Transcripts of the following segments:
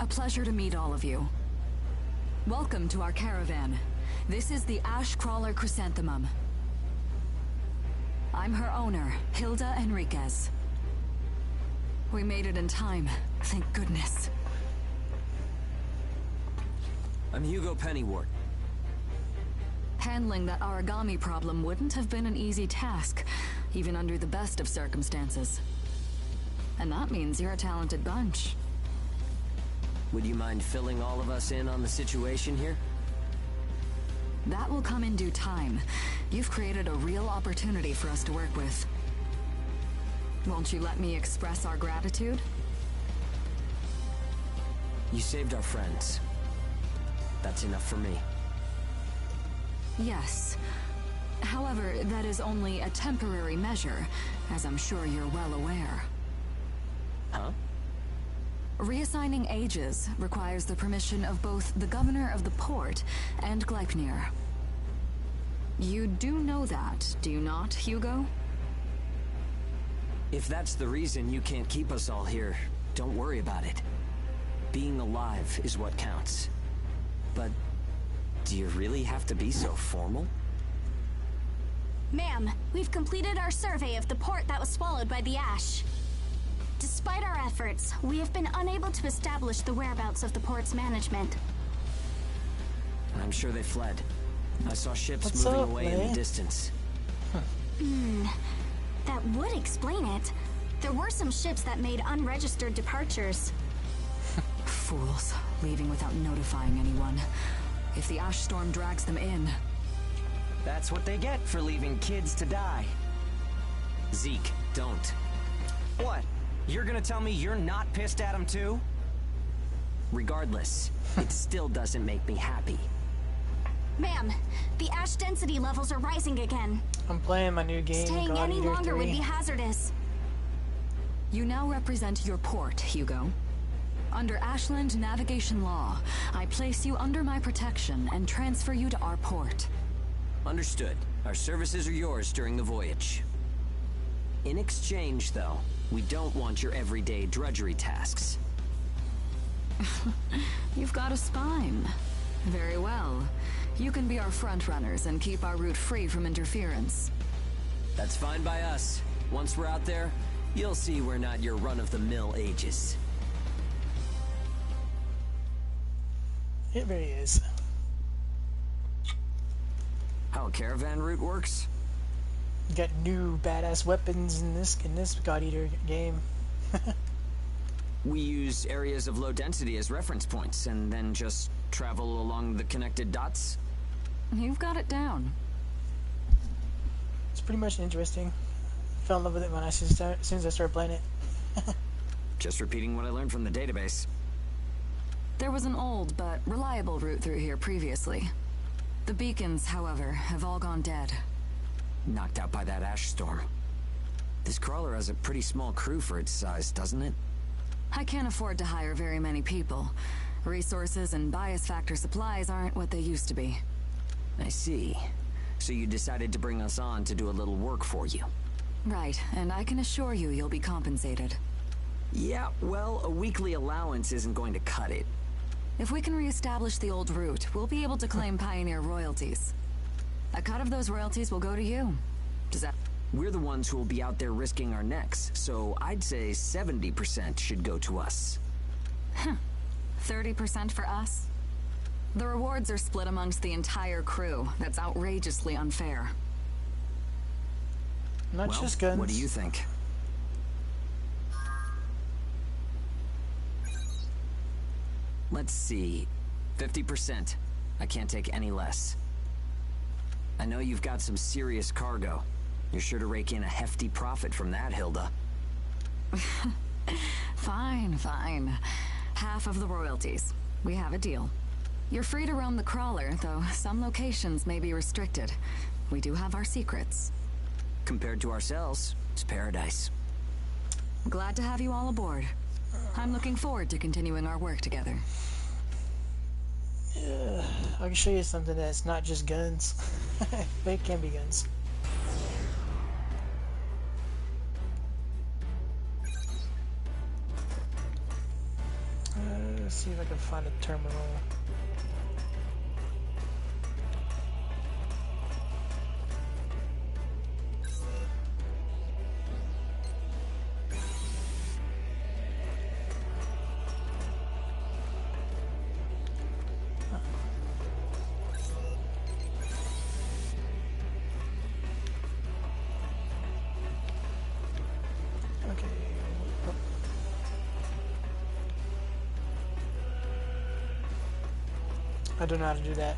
A pleasure to meet all of you. Welcome to our caravan. This is the Ash Crawler Chrysanthemum. I'm her owner, Hilda Enriquez. We made it in time, thank goodness. I'm Hugo Pennywort. Handling that origami problem wouldn't have been an easy task, even under the best of circumstances. And that means you're a talented bunch. Would you mind filling all of us in on the situation here? That will come in due time. You've created a real opportunity for us to work with. Won't you let me express our gratitude? You saved our friends. That's enough for me. Yes. However, that is only a temporary measure, as I'm sure you're well aware. Huh? Reassigning ages requires the permission of both the governor of the port and Gleipnir. You do know that, do you not, Hugo? If that's the reason you can't keep us all here, don't worry about it. Being alive is what counts. But do you really have to be so formal? Ma'am, we've completed our survey of the port that was swallowed by the ash. Despite our efforts, we have been unable to establish the whereabouts of the port's management. I'm sure they fled. I saw ships What's moving up, away man? in the distance. That would explain it. There were some ships that made unregistered departures. Fools, leaving without notifying anyone. If the ash storm drags them in... That's what they get for leaving kids to die. Zeke, don't. What? You're gonna tell me you're not pissed at him too? Regardless, it still doesn't make me happy. Ma'am, the ash density levels are rising again. I'm playing my new game, Staying God any Eater longer 3. would be hazardous. You now represent your port, Hugo. Under Ashland navigation law, I place you under my protection and transfer you to our port. Understood. Our services are yours during the voyage. In exchange, though, we don't want your everyday drudgery tasks. You've got a spine. Very well. You can be our front runners and keep our route free from interference. That's fine by us. Once we're out there, you'll see we're not your run-of-the-mill ages. It really is. How a caravan route works? You got new badass weapons in this God Eater game. We use areas of low density as reference points, and then just travel along the connected dots? You've got it down. It's pretty much interesting. Fell in love with it when as soon as I started playing it. Just repeating what I learned from the database. There was an old but reliable route through here previously. The beacons, however, have all gone dead. Knocked out by that ash storm. This crawler has a pretty small crew for its size, doesn't it? I can't afford to hire very many people. Resources and bias factor supplies aren't what they used to be. I see. So you decided to bring us on to do a little work for you. Right, and I can assure you you'll be compensated. Yeah, well, a weekly allowance isn't going to cut it. If we can reestablish the old route, we'll be able to claim Pioneer royalties. A cut of those royalties will go to you. Does that... We're the ones who will be out there risking our necks, so I'd say 70% should go to us. 30% for us? The rewards are split amongst the entire crew. That's outrageously unfair. Not Well, just guns. what do you think? Let's see. 50%. I can't take any less. I know you've got some serious cargo. You're sure to rake in a hefty profit from that, Hilda. Fine, fine. Half of the royalties. We have a deal. You're free to roam the crawler, though some locations may be restricted. We do have our secrets. Compared to ourselves, it's paradise. Glad to have you all aboard. I'm looking forward to continuing our work together. I can show you something that's not just guns. But it can be guns. Let's see if I can find a terminal. I don't know how to do that.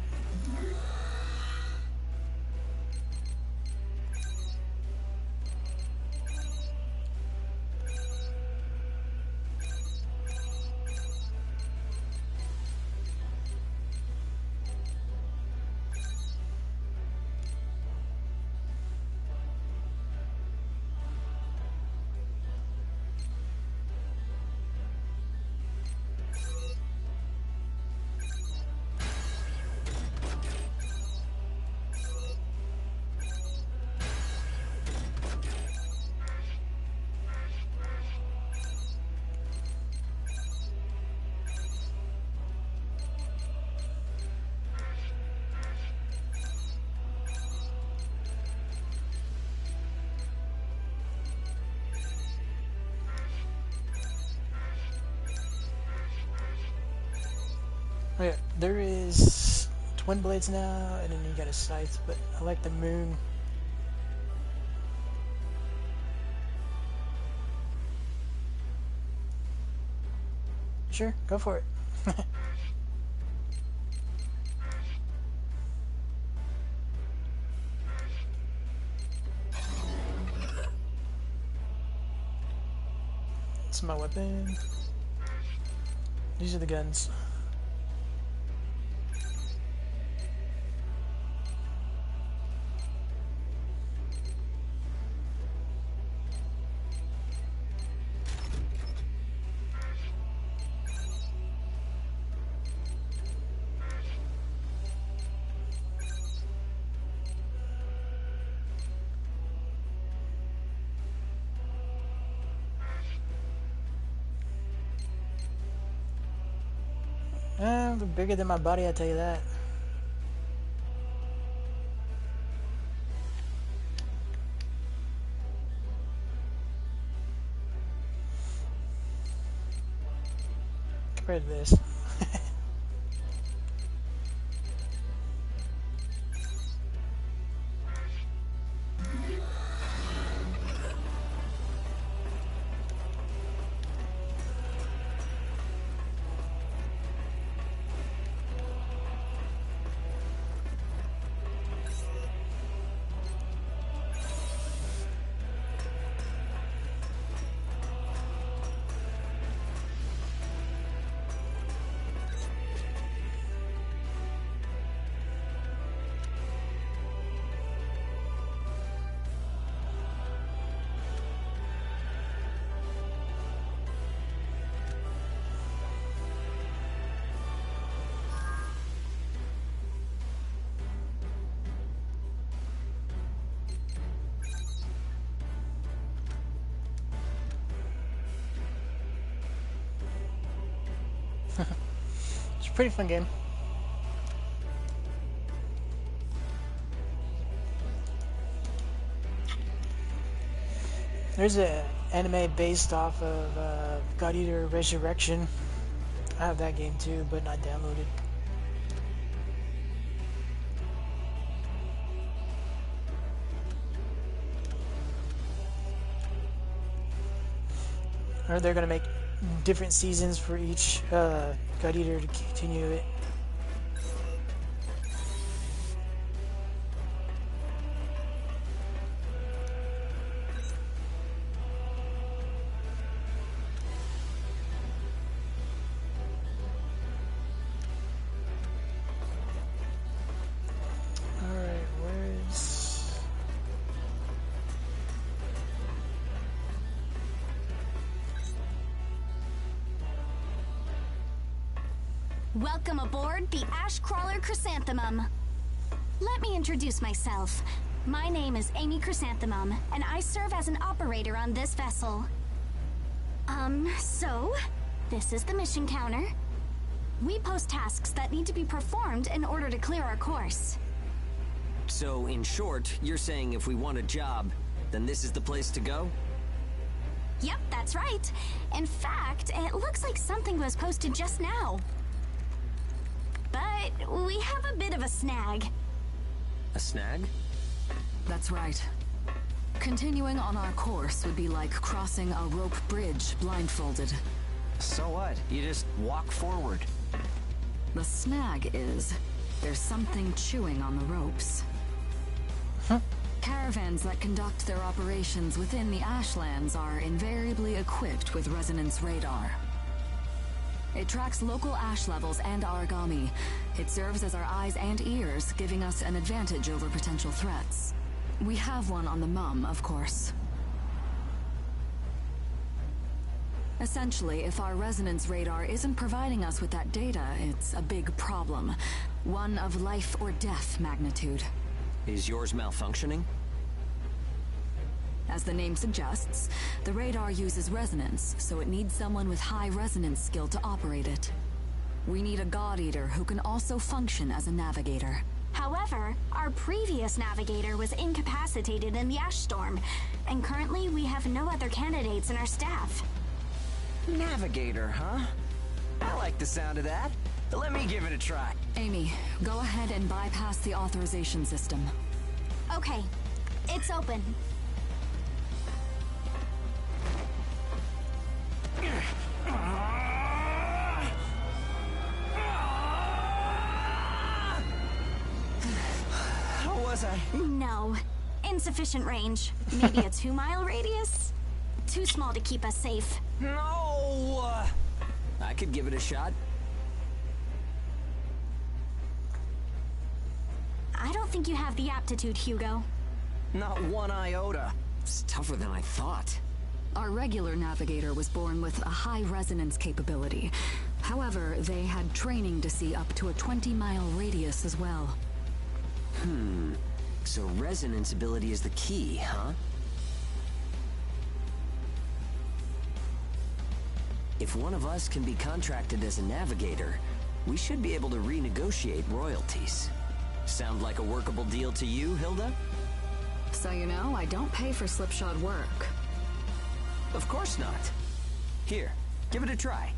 Oh yeah, there is twin blades now, and then you got a scythe, but I like the moon. Sure, go for it. It's my weapon. These are the guns. They're bigger than my body, I tell you that. Compared to this. It's a pretty fun game. There's an anime based off of God Eater Resurrection. I have that game too, but not downloaded. Or they're gonna make different seasons for each God Eater to continue it. Alright, where's... Welcome aboard the Ash Crawler Chrysanthemum. Let me introduce myself. My name is Amy Chrysanthemum, and I serve as an operator on this vessel. So, this is the mission counter. We post tasks that need to be performed in order to clear our course. So, in short, you're saying if we want a job, then this is the place to go? Yep, that's right. In fact, it looks like something was posted just now. But we have a bit of a snag. A snag? That's right. Continuing on our course would be like crossing a rope bridge blindfolded. So what? You just walk forward. The snag is, there's something chewing on the ropes. Caravans that conduct their operations within the Ashlands are invariably equipped with resonance radar. It tracks local ash levels and origami. It serves as our eyes and ears, giving us an advantage over potential threats. We have one on the mum, of course. Essentially, if our resonance radar isn't providing us with that data, it's a big problem. One of life or death magnitude. Is yours malfunctioning? As the name suggests, the radar uses resonance, so it needs someone with high resonance skill to operate it. We need a God Eater who can also function as a navigator. However, our previous navigator was incapacitated in the ash storm, and currently we have no other candidates in our staff. Navigator, huh? I like the sound of that. Let me give it a try. Amy, go ahead and bypass the authorization system. Okay, it's open. How was I? No. Insufficient range. Maybe a 2-mile radius? Too small to keep us safe. No! I could give it a shot. I don't think you have the aptitude, Hugo. Not one iota. It's tougher than I thought. Our regular navigator was born with a high resonance capability. However, they had training to see up to a 20-mile radius as well. So resonance ability is the key, huh? If one of us can be contracted as a navigator, we should be able to renegotiate royalties. Sound like a workable deal to you, Hilda? So you know, I don't pay for slipshod work. Of course not. Here, give it a try.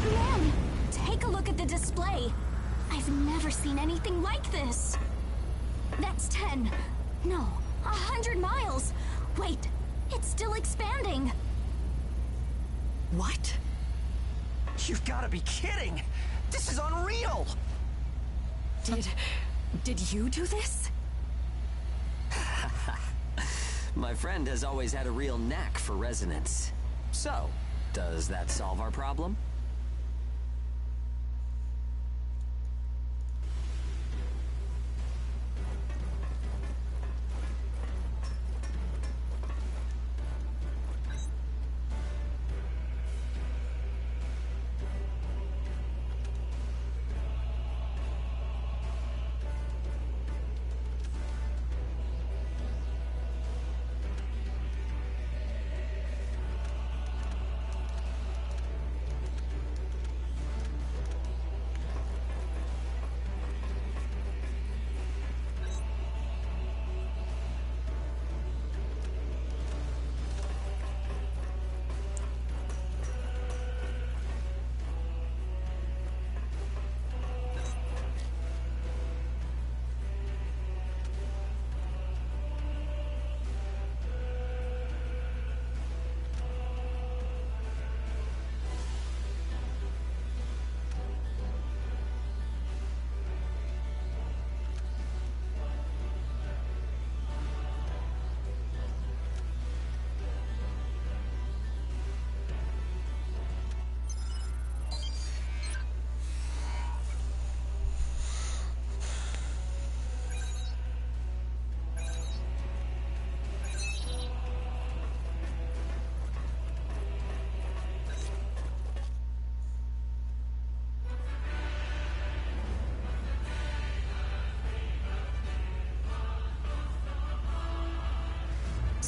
Man, take a look at the display. I've never seen anything like this. That's 10. No, 100 miles. Wait, it's still expanding. What? You've got to be kidding! This is unreal! Did you do this? My friend has always had a real knack for resonance. So, does that solve our problem?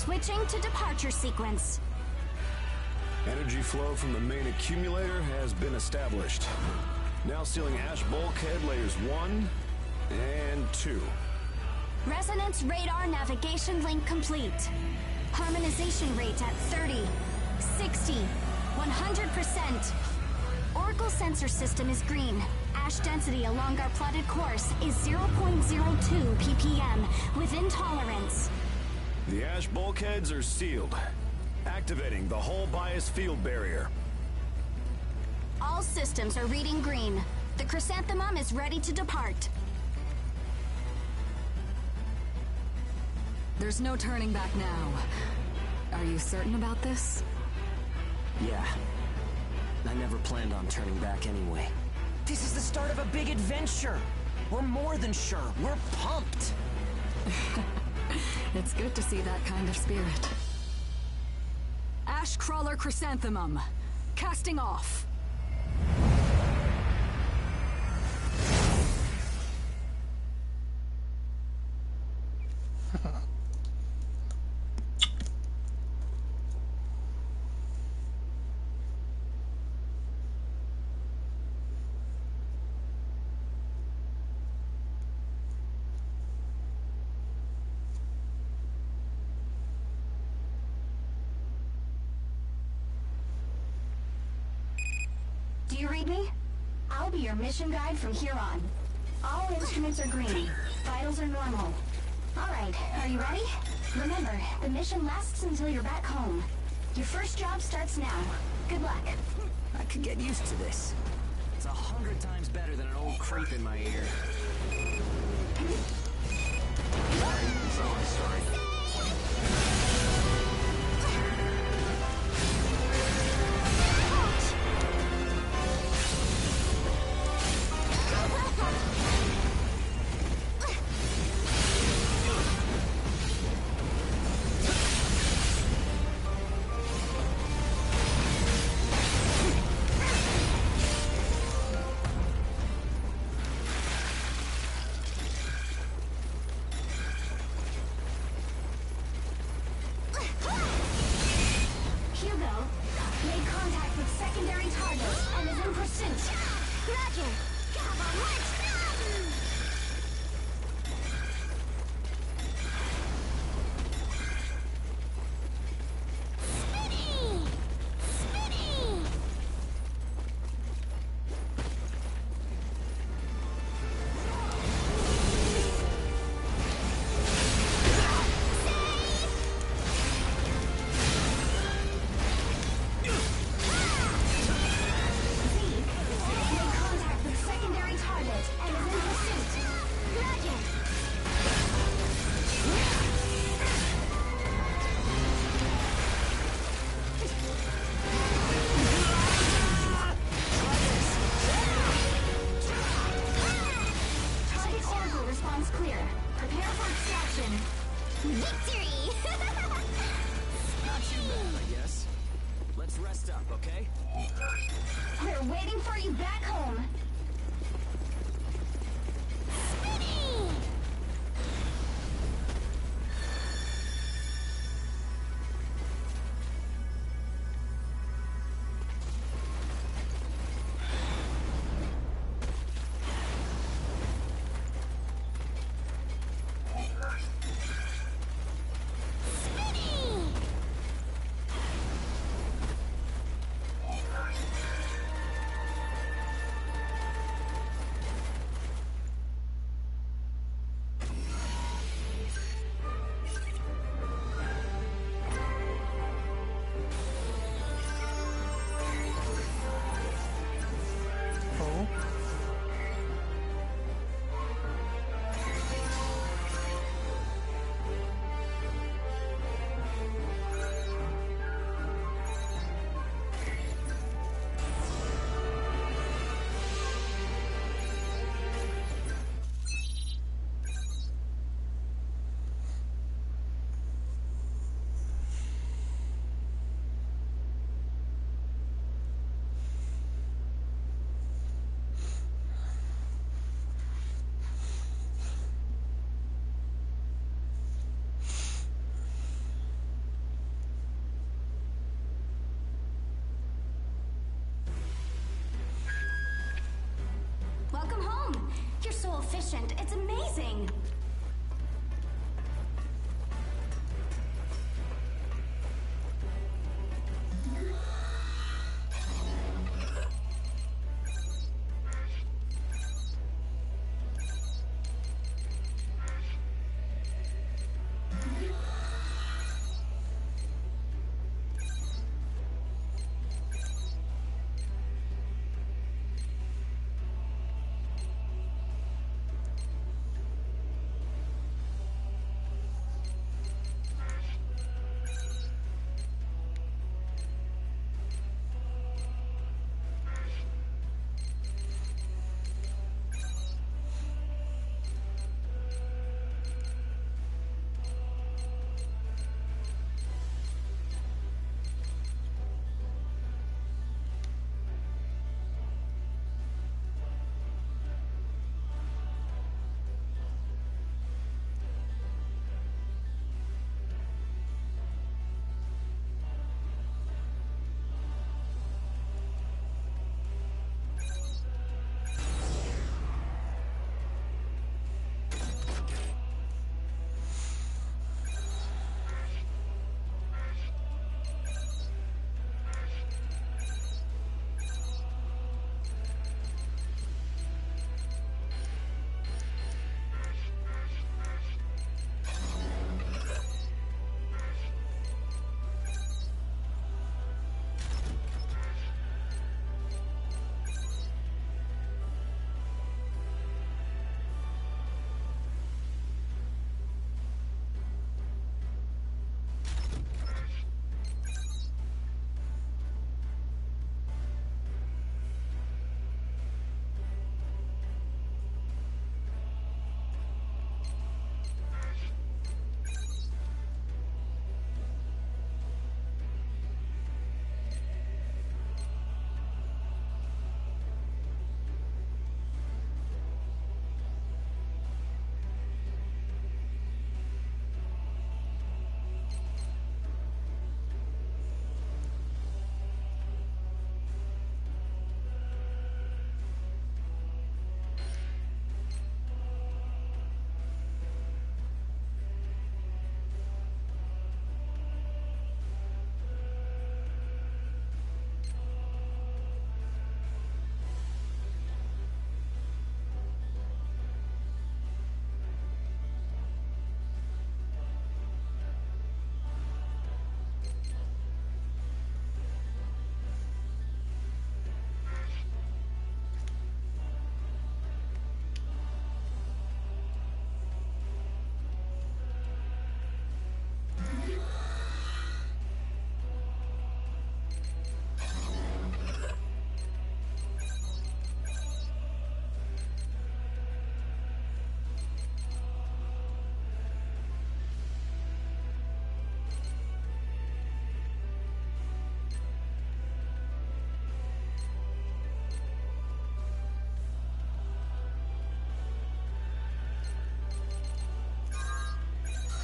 Switching to departure sequence. Energy flow from the main accumulator has been established. Now sealing ash bulkhead layers 1 and 2. Resonance radar navigation link complete. Harmonization rate at 30, 60, 100%. Oracle sensor system is green. Ash density along our plotted course is 0.02 ppm, within tolerance. The ash bulkheads are sealed. Activating the hull bias field barrier. All systems are reading green. The chrysanthemum is ready to depart. There's no turning back now. Are you certain about this? Yeah. I never planned on turning back anyway. This is the start of a big adventure. We're more than sure. We're pumped. It's good to see that kind of spirit. Ash Crawler Chrysanthemum. Casting off. Do you read me? I'll be your mission guide from here on. All instruments are green. Vitals are normal. Alright, are you ready? Remember, the mission lasts until you're back home. Your first job starts now. Good luck. I could get used to this. It's 100 times better than an old creep in my ear. Sorry. efficient. It's amazing.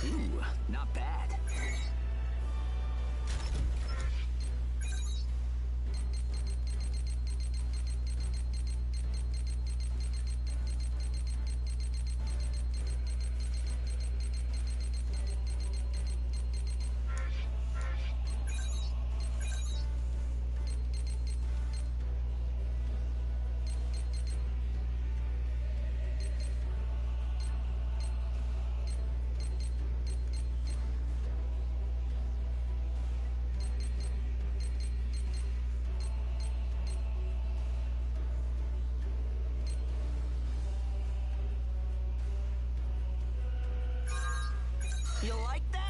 Ooh, not bad. You like that?